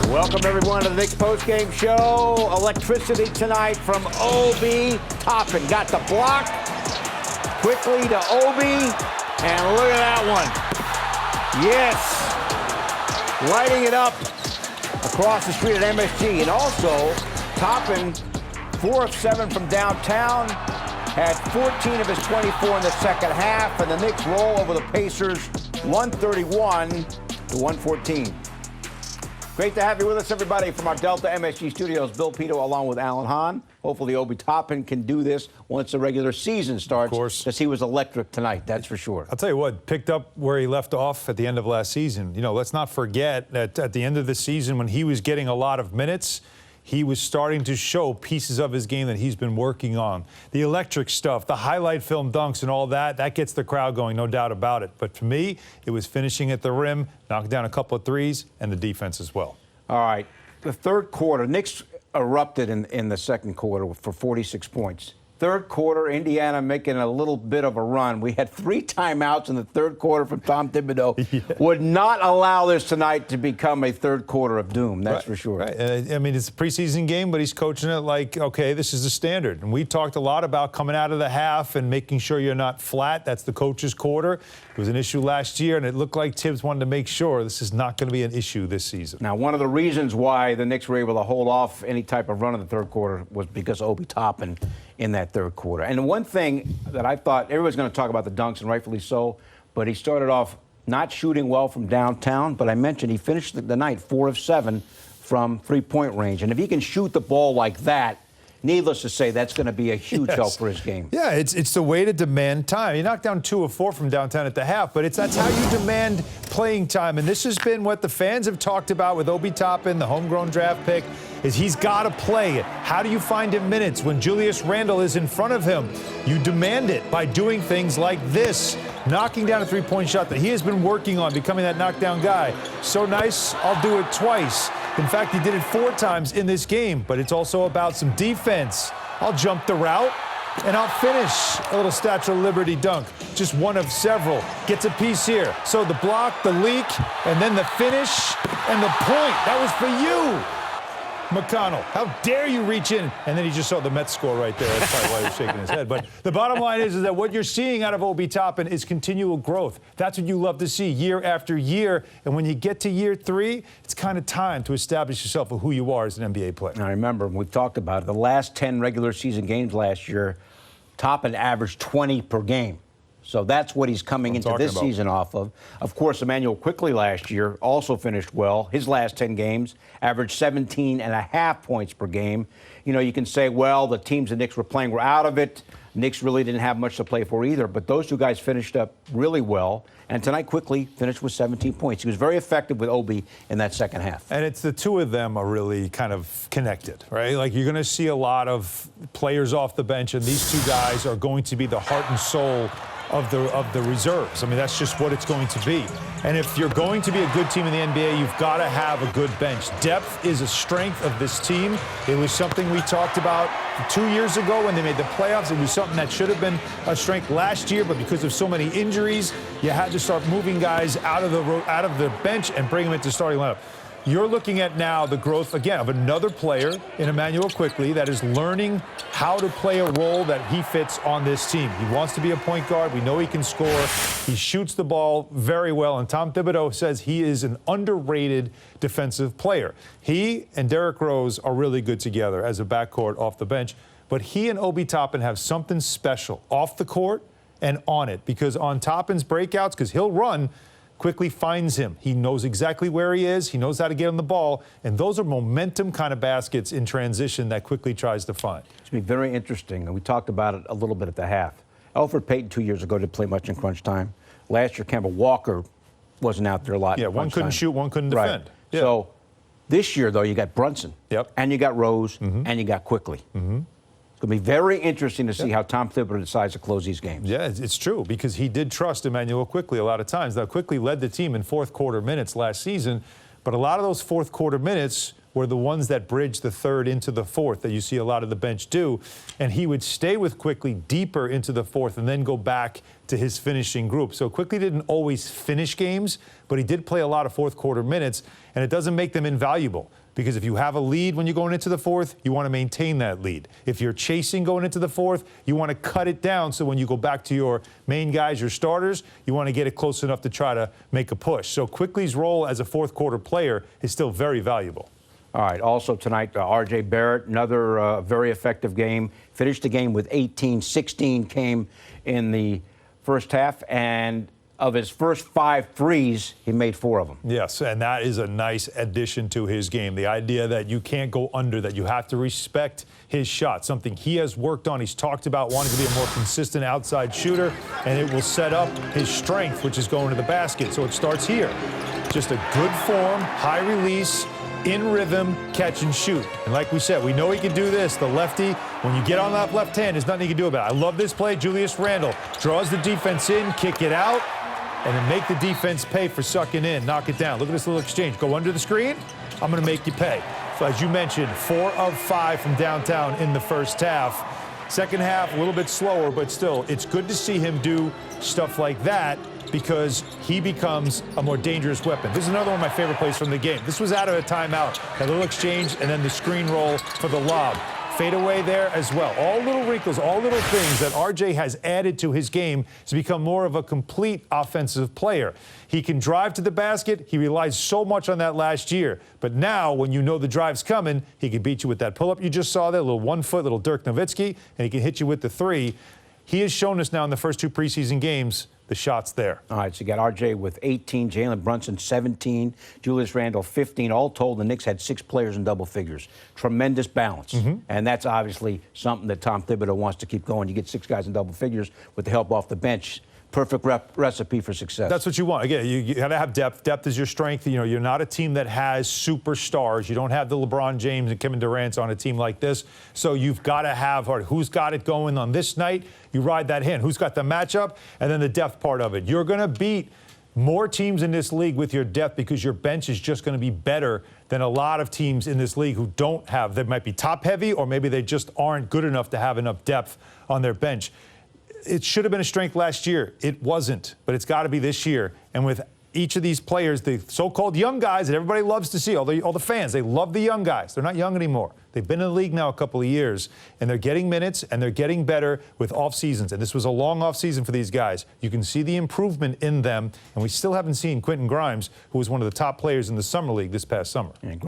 Welcome, everyone, to the Knicks postgame show. Electricity tonight from Obi Toppin. Got the block. Quickly to Obi. And look at that one. Yes. Lighting it up across the street at MSG. And also, Toppin, 4 of 7 from downtown. Had 14 of his 24 in the second half. And the Knicks roll over the Pacers 131 to 114. Great to have you with us, everybody, from our Delta MSG studios. Bill Pito along with Alan Hahn. Hopefully Obi Toppin can do this once the regular season starts. Of course. Because he was electric tonight, that's for sure. I'll tell you what, picked up where he left off at the end of last season. You know, let's not forget that at the end of the season when he was getting a lot of minutes, he was starting to show pieces of his game that he's been working on. The electric stuff, the highlight film dunks and all that, that gets the crowd going, no doubt about it. But for me, it was finishing at the rim, knocking down a couple of threes, and the defense as well. All right, the third quarter, Knicks erupted in the second quarter for 46 points. Third quarter, Indiana making a little bit of a run. We had 3 timeouts in the third quarter from Tom Thibodeau. Yeah. Would not allow this tonight to become a third quarter of doom, that's for sure. Right. I mean, it's a preseason game, but he's coaching it like, okay, this is the standard. And we talked a lot about coming out of the half and making sure you're not flat. That's the coach's quarter. It was an issue last year, and it looked like Tibbs wanted to make sure this is not going to be an issue this season. Now, one of the reasons why the Knicks were able to hold off any type of run in the third quarter was because Obi Toppin in that third quarter. And the one thing that I thought, everybody's going to talk about the dunks, and rightfully so, but he started off not shooting well from downtown, but I mentioned he finished the night 4 of 7 from three-point range. And if he can shoot the ball like that, needless to say, that's going to be a huge help for his game. Yeah, it's the way to demand time. You knocked down 2 of 4 from downtown at the half, but that's how you demand playing time. And this has been what the fans have talked about with Obi Toppin, the homegrown draft pick, is he's got to play it. How do you find him minutes when Julius Randle is in front of him? You demand it by doing things like this, knocking down a three-point shot that he has been working on, becoming that knockdown guy. So nice, I'll do it twice. In fact, he did it 4 times in this game, but it's also about some defense. I'll jump the route, and I'll finish. A little Statue of Liberty dunk, just one of several. Gets a piece here. So the block, the leak, and then the finish, and the point. That was for you, McConnell. How dare you reach in? And then he just saw the Mets score right there. That's probably why he was shaking his head. But the bottom line is that what you're seeing out of Obi Toppin is continual growth. That's what you love to see year after year. And when you get to year 3, it's kind of time to establish yourself for who you are as an NBA player. I remember, we've talked about it, the last 10 regular season games last year, Toppin averaged 20 per game. So that's what he's coming into this season off of. Of course, Immanuel Quickley last year also finished well. His last 10 games averaged 17.5 points per game. You know, you can say, well, the teams the Knicks were playing were out of it. Knicks really didn't have much to play for either. But those 2 guys finished up really well. And tonight, Quickley finished with 17 points. He was very effective with Obi in that second half. And it's the 2 of them are really kind of connected, right? Like, you're going to see a lot of players off the bench, and these 2 guys are going to be the heart and soul of the reserves. I mean, that's just what it's going to be. And if you're going to be a good team in the NBA, you've got to have a good bench. Depth is a strength of this team. It was something we talked about 2 years ago when they made the playoffs. It was something that should have been a strength last year, but because of so many injuries, you had to start moving guys out of the bench and bring them into the starting lineup. You're looking at now the growth, again, of another player in Immanuel Quickley that is learning how to play a role that he fits on this team. He wants to be a point guard. We know he can score. He shoots the ball very well, and Tom Thibodeau says he is an underrated defensive player. He and Derrick Rose are really good together as a backcourt off the bench, but he and Obi Toppin have something special off the court and on it, because on Toppin's breakouts, because he'll run, Quickley finds him. He knows exactly where he is. He knows how to get on the ball. And those are momentum kind of baskets in transition that Quickley tries to find. It's going to be very interesting. And we talked about it a little bit at the half. Elfrid Payton 2 years ago didn't play much in crunch time. Last year, Kemba Walker wasn't out there a lot. Yeah, one couldn't shoot, one couldn't defend. Right. Yeah. So this year, though, you got Brunson. Yep. And you got Rose. And you got Quickley. It's going to be very interesting to see how Tom Thibodeau decides to close these games. Yeah, it's true, because he did trust Immanuel Quickley a lot of times. Now, Quickley led the team in fourth quarter minutes last season, but a lot of those fourth quarter minutes were the ones that bridged the third into the fourth that you see a lot of the bench do. And he would stay with Quickley deeper into the fourth and then go back to his finishing group. So Quickley didn't always finish games, but he did play a lot of fourth quarter minutes, and it doesn't make them invaluable. Because if you have a lead when you're going into the fourth, you want to maintain that lead. If you're chasing going into the fourth, you want to cut it down so when you go back to your main guys, your starters, you want to get it close enough to try to make a push. So Quickley's role as a fourth quarter player is still very valuable. All right, also tonight, RJ Barrett, another very effective game. Finished the game with 18. 16 came in the first half, and of his first 5 threes, he made 4 of them. Yes, and that is a nice addition to his game. The idea that you can't go under, that you have to respect his shot, something he has worked on. He's talked about wanting to be a more consistent outside shooter, and it will set up his strength, which is going to the basket. So it starts here. Just a good form, high release, in rhythm, catch and shoot. And like we said, we know he can do this. The lefty, when you get on that left hand, there's nothing he can do about it. I love this play. Julius Randle draws the defense in, kick it out, and then make the defense pay for sucking in, knock it down. Look at this little exchange. Go under the screen, I'm going to make you pay. So as you mentioned, 4 of 5 from downtown in the first half. Second half, a little bit slower, but still, it's good to see him do stuff like that because he becomes a more dangerous weapon. This is another one of my favorite plays from the game. This was out of a timeout. That little exchange and then the screen roll for the lob. Fade away there as well. All little wrinkles, all little things that RJ has added to his game to become more of a complete offensive player. He can drive to the basket. He relies so much on that last year. But now, when you know the drive's coming, he can beat you with that pull-up you just saw there, a little 1-foot, little Dirk Nowitzki, and he can hit you with the 3. He has shown us now in the first 2 preseason games the shot's there. All right, so you got RJ with 18, Jalen Brunson 17, Julius Randle 15. All told, the Knicks had 6 players in double figures. Tremendous balance. And that's obviously something that Tom Thibodeau wants to keep going. You get 6 guys in double figures with the help off the bench. Perfect recipe for success. That's what you want. Again, you got to have depth. Depth is your strength. You know, you're not a team that has superstars. You don't have the LeBron James and Kevin Durant on a team like this. So you've got to have who's got it going on this night. You ride that hand. Who's got the matchup? And then the depth part of it. You're going to beat more teams in this league with your depth because your bench is just going to be better than a lot of teams in this league who don't have. They might be top heavy or maybe they just aren't good enough to have enough depth on their bench. It should have been a strength last year. It wasn't, but it's got to be this year. And with each of these players, the so-called young guys that everybody loves to see, all the fans, they love the young guys. They're not young anymore. They've been in the league now a couple of years, and they're getting minutes, and they're getting better with off seasons. And this was a long off season for these guys. You can see the improvement in them, and we still haven't seen Quentin Grimes, who was one of the top players in the summer league this past summer.